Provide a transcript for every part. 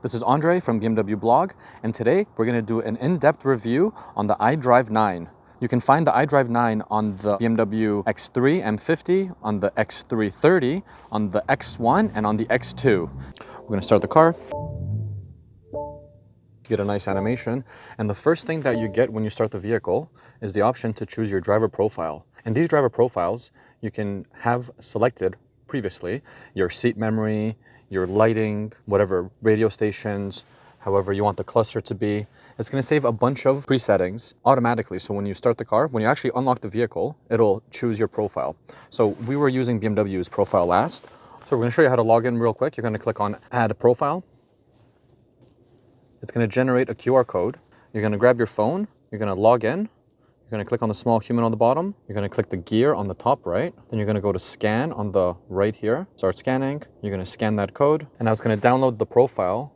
This is Andrei from BMW blog, and today we're going to do an in-depth review on the iDrive 9. You can find the iDrive 9 on the BMW X3 M50, on the X3 30, on the X1, and on the X2. We're going to start the car. Get a nice animation, and the first thing that you get when you start the vehicle is the option to choose your driver profile. And these driver profiles you can have selected previously: your seat memory, your lighting, whatever radio stations, however you want the cluster to be. It's going to save a bunch of presettings automatically. So when you start the car, when you actually unlock the vehicle, it'll choose your profile. So we were using BMW's profile last. So we're going to show you how to log in real quick. You're going to click on Add a Profile. It's going to generate a QR code. You're going to grab your phone. You're going to log in. You're going to click on the small human on the bottom. You're going to click the gear on the top right. Then you're going to go to scan on the right here. Start scanning. You're going to scan that code. And now it's going to download the profile.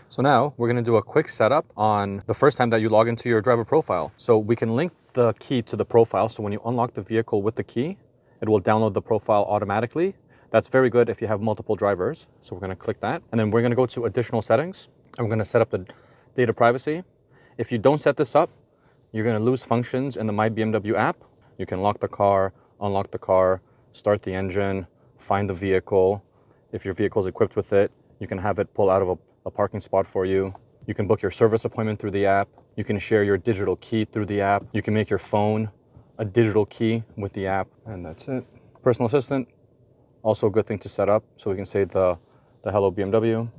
So now we're going to do a quick setup on the first time that you log into your driver profile. So we can link the key to the profile. So when you unlock the vehicle with the key, it will download the profile automatically. That's very good if you have multiple drivers. So we're going to click that. And then we're going to go to additional settings. And we're going to set up the data privacy. If you don't set this up, you're going to lose functions in the My BMW app. You can lock the car, unlock the car, start the engine, find the vehicle. If your vehicle is equipped with it, you can have it pull out of a parking spot for you. You can book your service appointment through the app. You can share your digital key through the app. You can make your phone a digital key with the app. And that's it. Personal assistant, also a good thing to set up. So we can say the Hello BMW.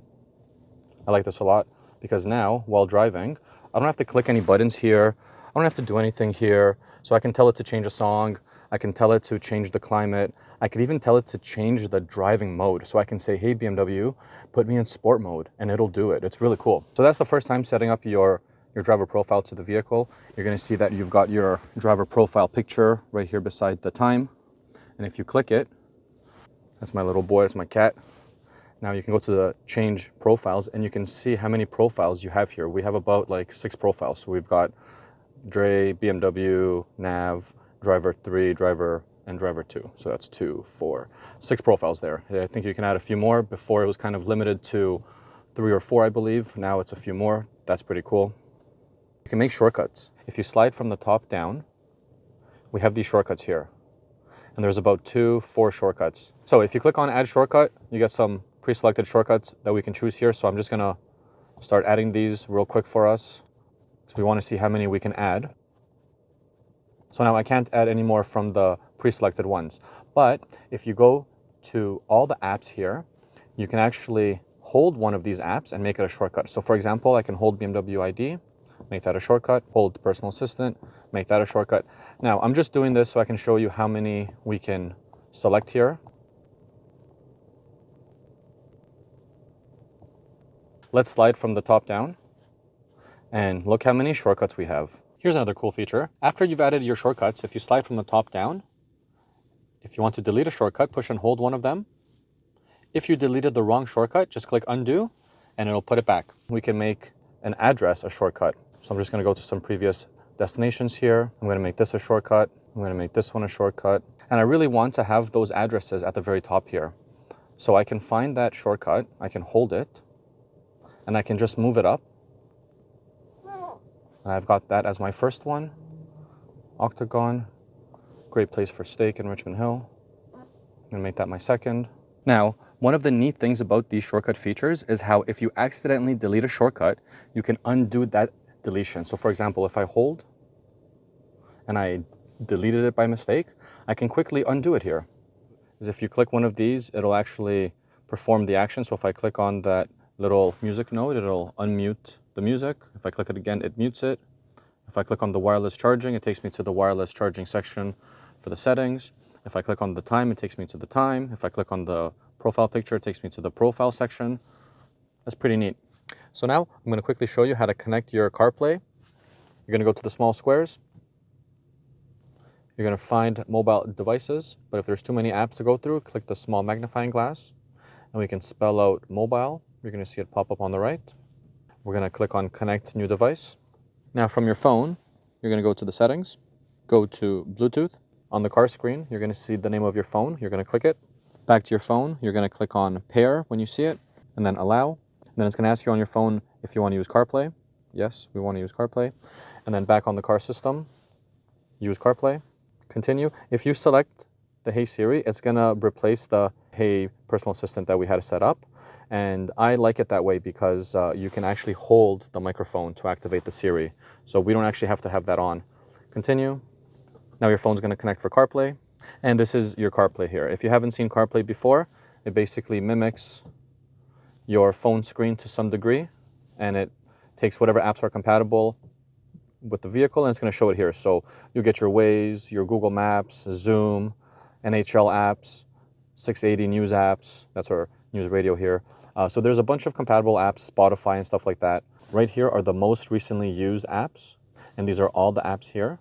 I like this a lot because now while driving, I don't have to click any buttons here. I don't have to do anything here. So I can tell it to change a song. I can tell it to change the climate. I could even tell it to change the driving mode. So I can say, hey, BMW, put me in sport mode, and it'll do it. It's really cool. So that's the first time setting up your driver profile to the vehicle. You're going to see that you've got your driver profile picture right here beside the time. And if you click it, that's my little boy, that's my cat. Now you can go to the change profiles and you can see how many profiles you have here. We have about like 6 profiles. So we've got Dre, BMW, Nav, driver 3, driver, and driver 2. So that's 2, 4, 6 profiles there. I think you can add a few more. Before it was kind of limited to 3 or 4, I believe. Now it's a few more. That's pretty cool. You can make shortcuts. If you slide from the top down, we have these shortcuts here. And there's about 2, 4 shortcuts. So if you click on add shortcut, you get some pre-selected shortcuts that we can choose here. So I'm just gonna start adding these real quick for us. So we want to see how many we can add. So now I can't add any more from the pre-selected ones. But if you go to all the apps here, you can actually hold one of these apps and make it a shortcut. So for example, I can hold BMW ID, make that a shortcut, hold personal assistant, make that a shortcut. Now I'm just doing this so I can show you how many we can select here. Let's slide from the top down and look how many shortcuts we have. Here's another cool feature. After you've added your shortcuts, if you slide from the top down, if you want to delete a shortcut, push and hold one of them. If you deleted the wrong shortcut, just click undo and it'll put it back. We can make an address a shortcut. So I'm just going to go to some previous destinations here. I'm going to make this a shortcut. I'm going to make this one a shortcut. And I really want to have those addresses at the very top here. So I can find that shortcut, I can hold it, and I can just move it up. And I've got that as my first one. Octagon, great place for steak in Richmond Hill. I'm gonna make that my second. Now, one of the neat things about these shortcut features is how if you accidentally delete a shortcut, you can undo that deletion. So for example, if I hold and I deleted it by mistake, I can quickly undo it here. Because if you click one of these, it'll actually perform the action. So if I click on that little music node, it'll unmute the music. If I click it again, it mutes it. If I click on the wireless charging, it takes me to the wireless charging section for the settings. If I click on the time, it takes me to the time. If I click on the profile picture, it takes me to the profile section. That's pretty neat. So now I'm going to quickly show you how to connect your CarPlay. You're going to go to the small squares. You're going to find mobile devices, but if there's too many apps to go through, click the small magnifying glass and we can spell out mobile. You're going to see it pop up on the right. We're going to click on connect new device. Now from your phone, you're going to go to the settings, go to Bluetooth. On the car screen, you're going to see the name of your phone. You're going to click it. Back to your phone, you're going to click on pair when you see it, and then allow. And then it's going to ask you on your phone if you want to use CarPlay. Yes, we want to use CarPlay. And then back on the car system, use CarPlay. Continue. If you select the Hey Siri, it's going to replace the Hey personal assistant that we had set up. And I like it that way because you can actually hold the microphone to activate the Siri. So we don't actually have to have that on. Continue. Now your phone's going to connect for CarPlay. And this is your CarPlay here. If you haven't seen CarPlay before, it basically mimics your phone screen to some degree. And it takes whatever apps are compatible with the vehicle, and it's going to show it here. So you'll get your Waze, your Google Maps, Zoom, NHL apps, 680 news apps. That's our news radio here. So there's a bunch of compatible apps, Spotify and stuff like that. Right here are the most recently used apps, and these are all the apps here.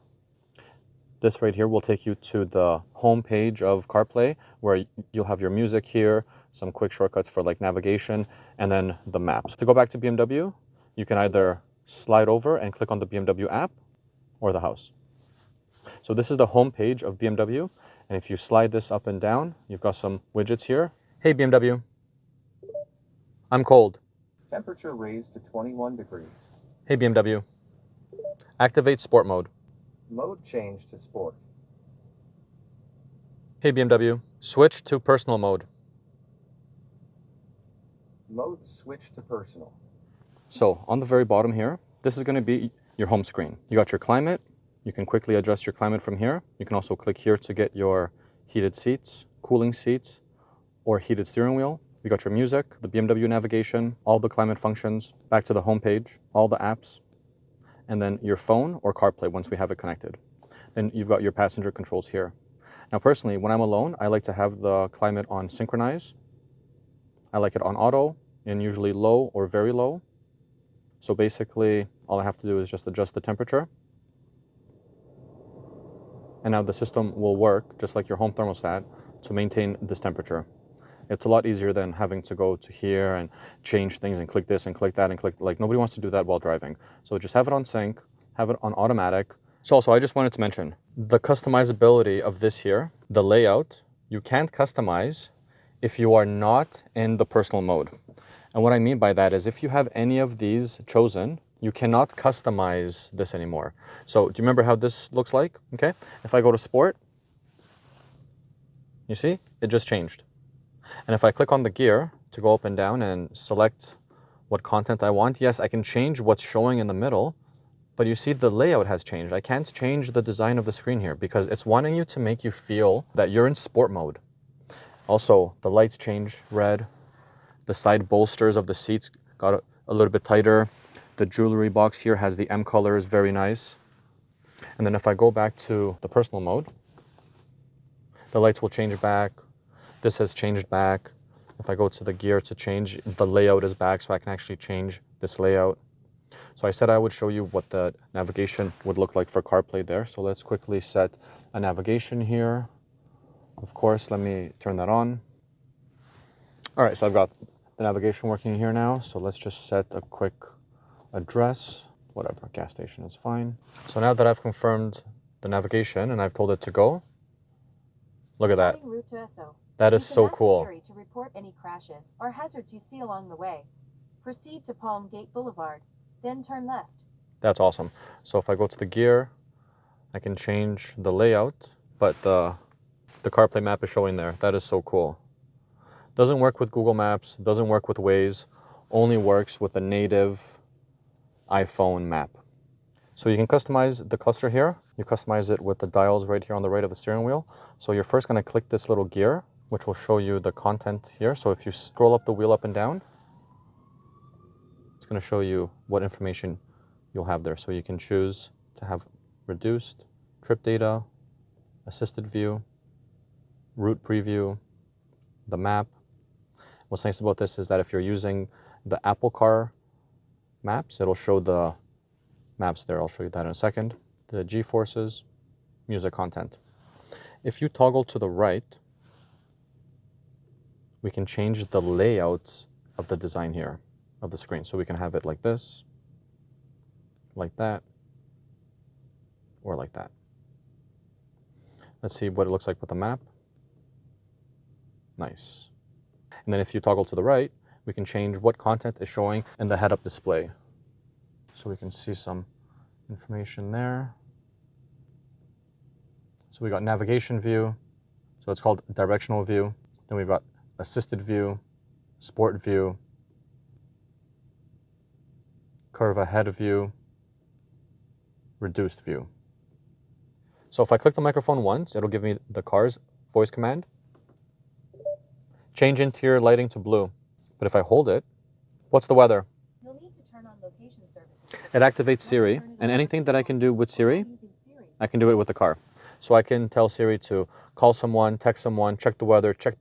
This right here will take you to the home page of CarPlay, where you'll have your music here, some quick shortcuts for like navigation, and then the maps. To go back to BMW, you can either slide over and click on the BMW app or the house. So this is the home page of BMW, and if you slide this up and down, you've got some widgets here. Hey BMW, I'm cold. Temperature raised to 21 degrees. Hey BMW, activate sport mode. Mode change to sport. Hey BMW, switch to personal mode. Mode switch to personal. So on the very bottom here, this is going to be your home screen. You got your climate. You can quickly adjust your climate from here. You can also click here to get your heated seats, cooling seats, or heated steering wheel. You got your music, the BMW navigation, all the climate functions, back to the home page, all the apps, and then your phone or CarPlay once we have it connected. Then you've got your passenger controls here. Now personally, when I'm alone, I like to have the climate on synchronize. I like it on auto and usually low or very low. So basically, all I have to do is just adjust the temperature. And now the system will work, just like your home thermostat, to maintain this temperature. It's a lot easier than having to go to here and change things and click this and click that and click, like nobody wants to do that while driving. So just have it on sync, have it on automatic. So also, I just wanted to mention, the customizability of this here, the layout, you can't customize if you are not in the personal mode. And what I mean by that is if you have any of these chosen, you cannot customize this anymore. So do you remember how this looks like? Okay, if I go to sport, you see, it just changed. And if I click on the gear to go up and down and select what content I want, yes, I can change what's showing in the middle, but you see the layout has changed. I can't change the design of the screen here because it's wanting you to make you feel that you're in sport mode. Also, the lights change red. The side bolsters of the seats got a little bit tighter. The jewelry box here has the M colors, very nice. And then if I go back to the personal mode, the lights will change back. This has changed back. If I go to the gear to change, the layout is back, so I can actually change this layout. So I said I would show you what the navigation would look like for CarPlay there. So let's quickly set a navigation here. Of course, let me turn that on. All right, so I've got the navigation working here now. So let's just set a quick address, whatever, gas station is fine. So now that I've confirmed the navigation and I've told it to go, look at that. Route to Esso. That is so cool. Siri to report any crashes or hazards you see along the way. Proceed to Palm Gate Boulevard, then turn left. That's awesome. So if I go to the gear, I can change the layout, but the CarPlay map is showing there. That is so cool. Doesn't work with Google Maps, doesn't work with Waze, only works with the native iPhone map. So you can customize the cluster here. You customize it with the dials right here on the right of the steering wheel. So you're first going to click this little gear, which will show you the content here. So if you scroll up the wheel up and down, it's going to show you what information you'll have there. So you can choose to have reduced, trip data, assisted view, route preview, the map. What's nice about this is that if you're using the Apple Car maps, it'll show the maps there. I'll show you that in a second. The G-forces, music content. If you toggle to the right, we can change the layouts of the design here of the screen. So we can have it like this, like that, or like that. Let's see what it looks like with the map. Nice. And then if you toggle to the right, we can change what content is showing in the head-up display. So we can see some information there. So we got navigation view. So it's called directional view. Then we've got assisted view, sport view, curve ahead view, reduced view. So if I click the microphone once, it'll give me the car's voice command. Change interior lighting to blue. But if I hold it, what's the weather? You'll need to turn on location services. It activates Siri, and anything that I can do with Siri, I can do it with the car. So I can tell Siri to call someone, text someone, check the weather, check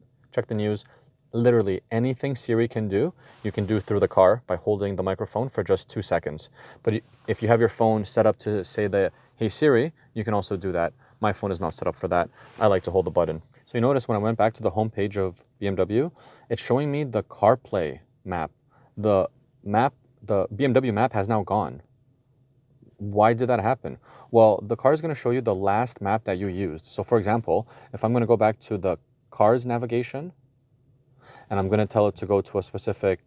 the news. Literally anything Siri can do, you can do through the car by holding the microphone for just 2 seconds. But if you have your phone set up to say that, hey Siri, you can also do that. My phone is not set up for that. I like to hold the button. So you notice when I went back to the home page of BMW, it's showing me the CarPlay map. The BMW map has now gone. Why did that happen? Well, the car is going to show you the last map that you used. So for example, if I'm going to go back to the car's navigation, and I'm going to tell it to go to a specific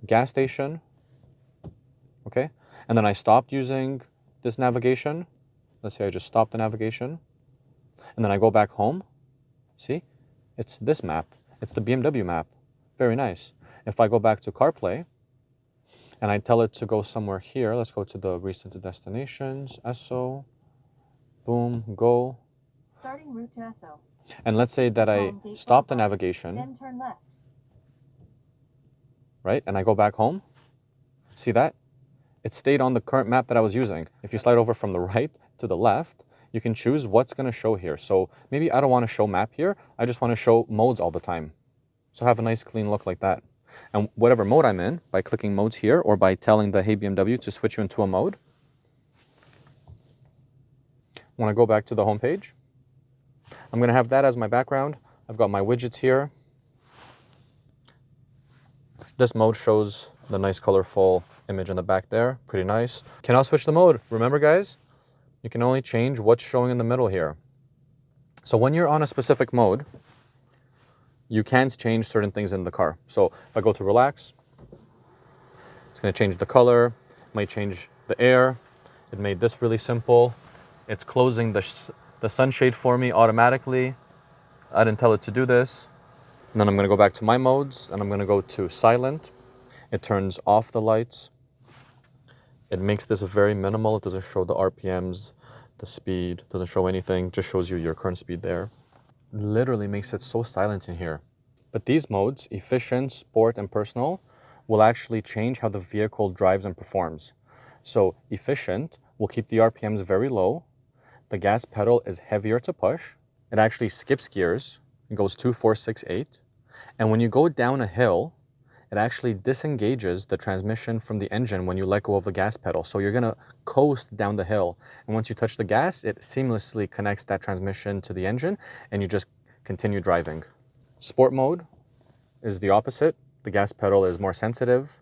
gas station, okay? And then I stopped using this navigation. Let's say I just stopped the navigation. And then I go back home. See? It's this map. It's the BMW map. Very nice. If I go back to CarPlay, and I tell it to go somewhere here, let's go to the recent destinations, Esso, boom, go. Starting route to Esso. And let's say that I stop the navigation. Then turn left. Right? And I go back home. See that? It stayed on the current map that I was using. If you slide over from the right to the left, you can choose what's going to show here. So maybe I don't want to show map here. I just want to show modes all the time. So have a nice clean look like that. And whatever mode I'm in, by clicking modes here or by telling the Hey BMW to switch you into a mode, when I go back to the home page, I'm going to have that as my background. I've got my widgets here. This mode shows the nice colorful image in the back there. Pretty nice. Can I switch the mode? Remember guys, you can only change what's showing in the middle here. So when you're on a specific mode, you can't change certain things in the car. So if I go to relax, it's going to change the color, might change the air. It made this really simple. It's closing the sunshade for me automatically. I didn't tell it to do this. And then I'm going to go back to my modes and I'm going to go to silent. It turns off the lights. It makes this very minimal. It doesn't show the RPMs, the speed, doesn't show anything, just shows you your current speed there. Literally makes it so silent in here. But these modes, efficient, sport, and personal, will actually change how the vehicle drives and performs. So efficient will keep the RPMs very low. The gas pedal is heavier to push. It actually skips gears. It goes 2, 4, 6, 8. And when you go down a hill, it actually disengages the transmission from the engine when you let go of the gas pedal. So you're gonna coast down the hill. And once you touch the gas, it seamlessly connects that transmission to the engine and you just continue driving. Sport mode is the opposite. The gas pedal is more sensitive.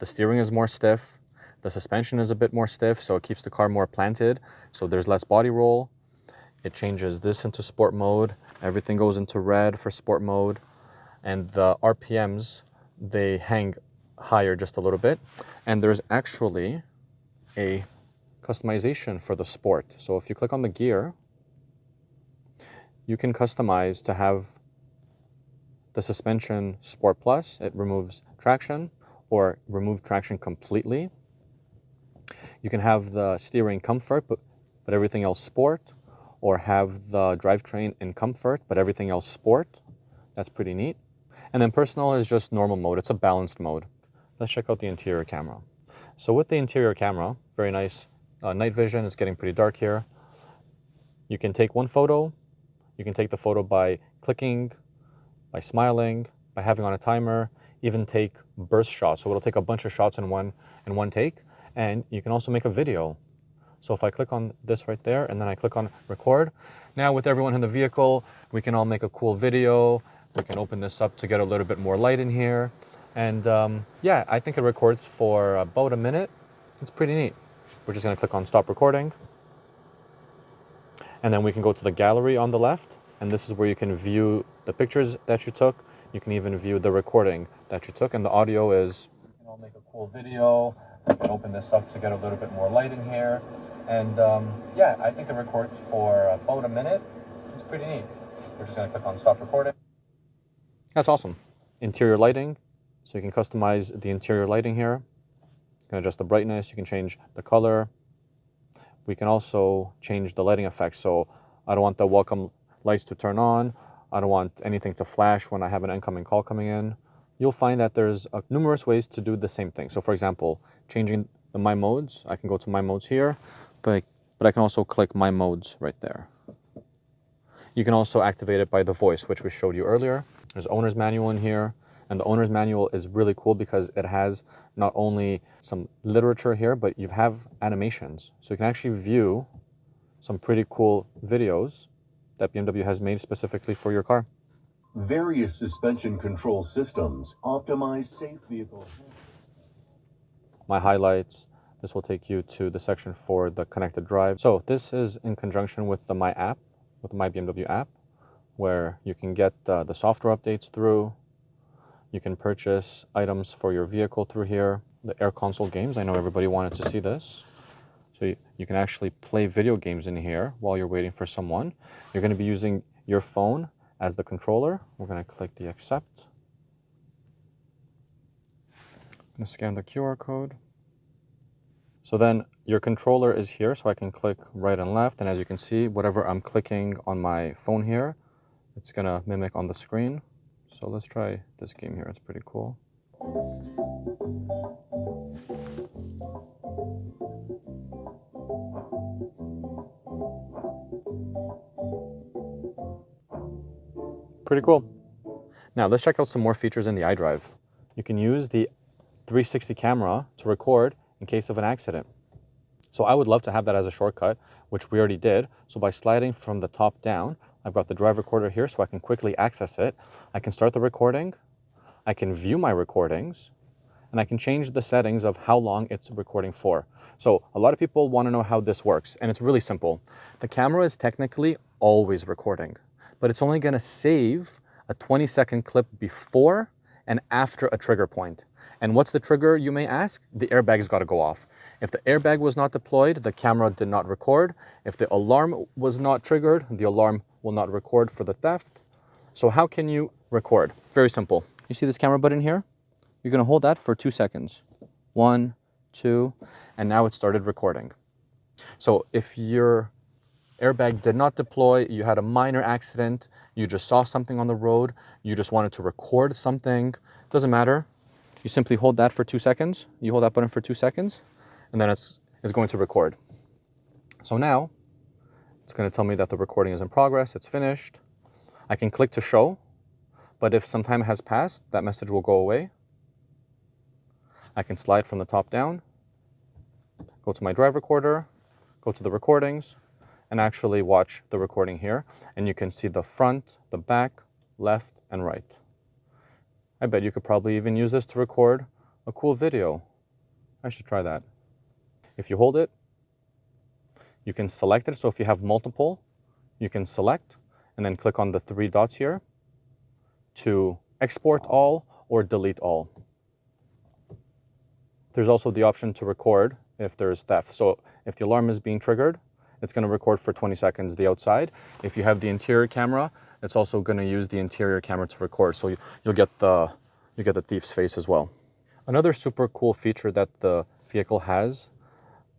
The steering is more stiff. The suspension is a bit more stiff, so it keeps the car more planted. So there's less body roll. It changes this into sport mode. Everything goes into red for sport mode. And the RPMs, they hang higher just a little bit. And there's actually a customization for the sport. So if you click on the gear, you can customize to have the suspension Sport Plus. It removes traction or remove traction completely. You can have the steering comfort, but everything else sport, or have the drivetrain in comfort, but everything else sport. That's pretty neat. And then personal is just normal mode. It's a balanced mode. Let's check out the interior camera. So with the interior camera, very nice night vision. It's getting pretty dark here. You can take one photo. You can take the photo by clicking, by smiling, by having on a timer, even take burst shots. So it'll take a bunch of shots in one take. And you can also make a video. So if I click on this right there and then I click on record, now with everyone in the vehicle, we can all make a cool video. We can open this up to get a little bit more light in here. And yeah, I think it records for about a minute. It's pretty neat. We're just gonna click on stop recording. And then we can go to the gallery on the left. And this is where you can view the pictures that you took. You can even view the recording that you took, and the audio is... You can all make a cool video. You can open this up to get a little bit more light in here. And yeah, I think it records for about a minute. It's pretty neat. We're just gonna click on stop recording. That's awesome. Interior lighting. So you can customize the interior lighting here. You can adjust the brightness, you can change the color. We can also change the lighting effects. So I don't want the welcome lights to turn on. I don't want anything to flash when I have an incoming call coming in. You'll find that there's numerous ways to do the same thing. So for example, changing the My Modes, I can go to My Modes here, but I can also click My Modes right there. You can also activate it by the voice, which we showed you earlier. There's owner's manual in here. And the owner's manual is really cool because it has not only some literature here, but you have animations. So you can actually view some pretty cool videos that BMW has made specifically for your car. Various suspension control systems optimize safe vehicles. My highlights. This will take you to the section for the connected drive. So this is in conjunction with the My app, with the My BMW app, where you can get the software updates through. You can purchase items for your vehicle through here. The Air Console games, I know everybody wanted to see this. So you can actually play video games in here while you're waiting for someone. You're going to be using your phone as the controller. We're going to click the accept. I'm going to scan the QR code. So then your controller is here, so I can click right and left. And as you can see, whatever I'm clicking on my phone here, it's going to mimic on the screen. So let's try this game here. It's pretty cool. Pretty cool. Now let's check out some more features in the iDrive. You can use the 360 camera to record in case of an accident. So I would love to have that as a shortcut, which we already did. So by sliding from the top down, I've got the drive recorder here so I can quickly access it. I can start the recording, I can view my recordings, and I can change the settings of how long it's recording for. So a lot of people want to know how this works, and it's really simple. The camera is technically always recording, but it's only going to save a 20-second clip before and after a trigger point. And what's the trigger, you may ask? The airbag's got to go off. If the airbag was not deployed, the camera did not record. If the alarm was not triggered, the alarm will not record for the theft. So how can you record? Very simple. You see this camera button here? You're going to hold that for 2 seconds. 1, 2, and now it started recording. So if your airbag did not deploy, you had a minor accident, you just saw something on the road, you just wanted to record something, doesn't matter. You simply hold that for 2 seconds. You hold that button for 2 seconds, and then it's going to record. So now it's going to tell me that the recording is in progress, it's finished. I can click to show, but if some time has passed, that message will go away. I can slide from the top down, go to my drive recorder, go to the recordings, and actually watch the recording here. And you can see the front, the back, left, and right. I bet you could probably even use this to record a cool video. I should try that. If you hold it, you can select it. So if you have multiple, you can select and then click on the 3 dots here to export all or delete all. There's also the option to record if there's theft. So if the alarm is being triggered, it's going to record for 20 seconds the outside. If you have the interior camera, it's also going to use the interior camera to record. So you'll get the thief's face as well. Another super cool feature that the vehicle has,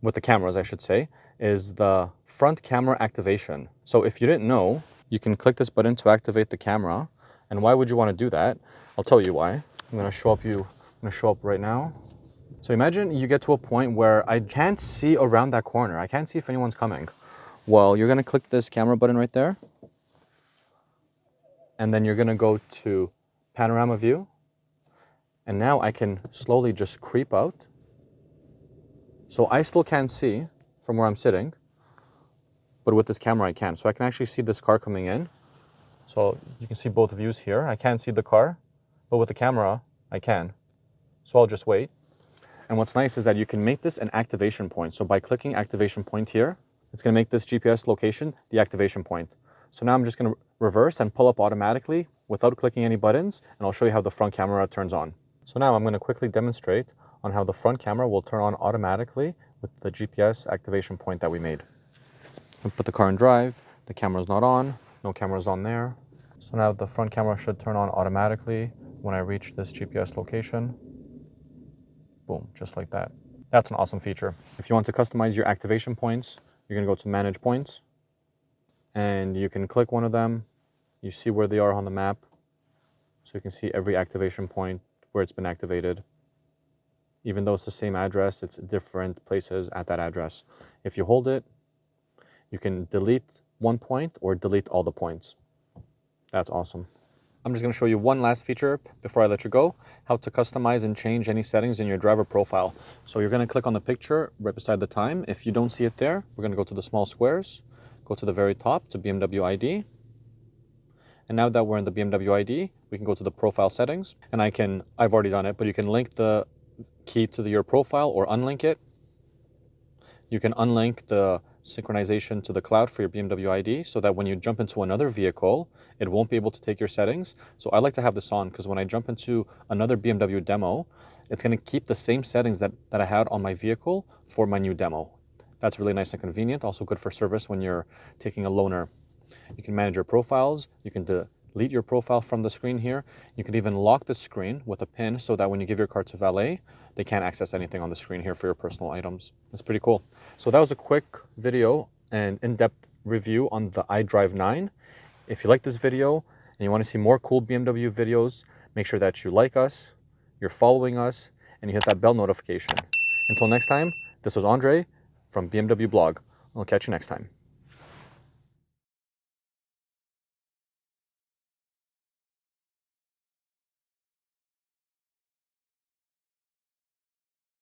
with the cameras I should say, is the front camera activation. So if you didn't know, you can click this button to activate the camera. And why would you want to do that? I'll tell you why. I'm going to show up right now. So imagine you get to a point where I can't see around that corner. I can't see if anyone's coming. Well, you're going to click this camera button right there. And then you're going to go to panorama view. And now I can slowly just creep out. So I still can't see from where I'm sitting, but with this camera I can. So I can actually see this car coming in. So you can see both views here. I can't see the car, but with the camera I can. So I'll just wait. And what's nice is that you can make this an activation point. So by clicking activation point here, it's going to make this GPS location the activation point. So now I'm just going to reverse and pull up automatically without clicking any buttons, and I'll show you how the front camera turns on. So now I'm going to quickly demonstrate on how the front camera will turn on automatically with the GPS activation point that we made. We put the car in drive, the camera's not on, no camera's on there. So now the front camera should turn on automatically when I reach this GPS location. Boom, just like that. That's an awesome feature. If you want to customize your activation points, you're going to go to Manage Points, and you can click one of them. You see where they are on the map, so you can see every activation point where it's been activated. Even though it's the same address, it's different places at that address. If you hold it, you can delete one point or delete all the points. That's awesome. I'm just going to show you one last feature before I let you go, how to customize and change any settings in your driver profile. So you're going to click on the picture right beside the time. If you don't see it there, we're going to go to the small squares, go to the very top to BMW ID. And now that we're in the BMW ID, we can go to the profile settings, and I've already done it, but you can link the key to your profile or unlink it. You can unlink the synchronization to the cloud for your BMW ID so that when you jump into another vehicle, it won't be able to take your settings. So I like to have this on because when I jump into another BMW demo, it's going to keep the same settings that I had on my vehicle for my new demo. That's really nice and convenient. Also good for service when you're taking a loaner. You can manage your profiles. You can delete your profile from the screen here. You can even lock the screen with a pin so that when you give your car to valet, they can't access anything on the screen here for your personal items. That's pretty cool. So that was a quick video and in-depth review on the iDrive 9. If you like this video and you want to see more cool BMW videos, make sure that you like us, you're following us, and you hit that bell notification. Until next time, this was Andrei from BMW Blog. I'll catch you next time.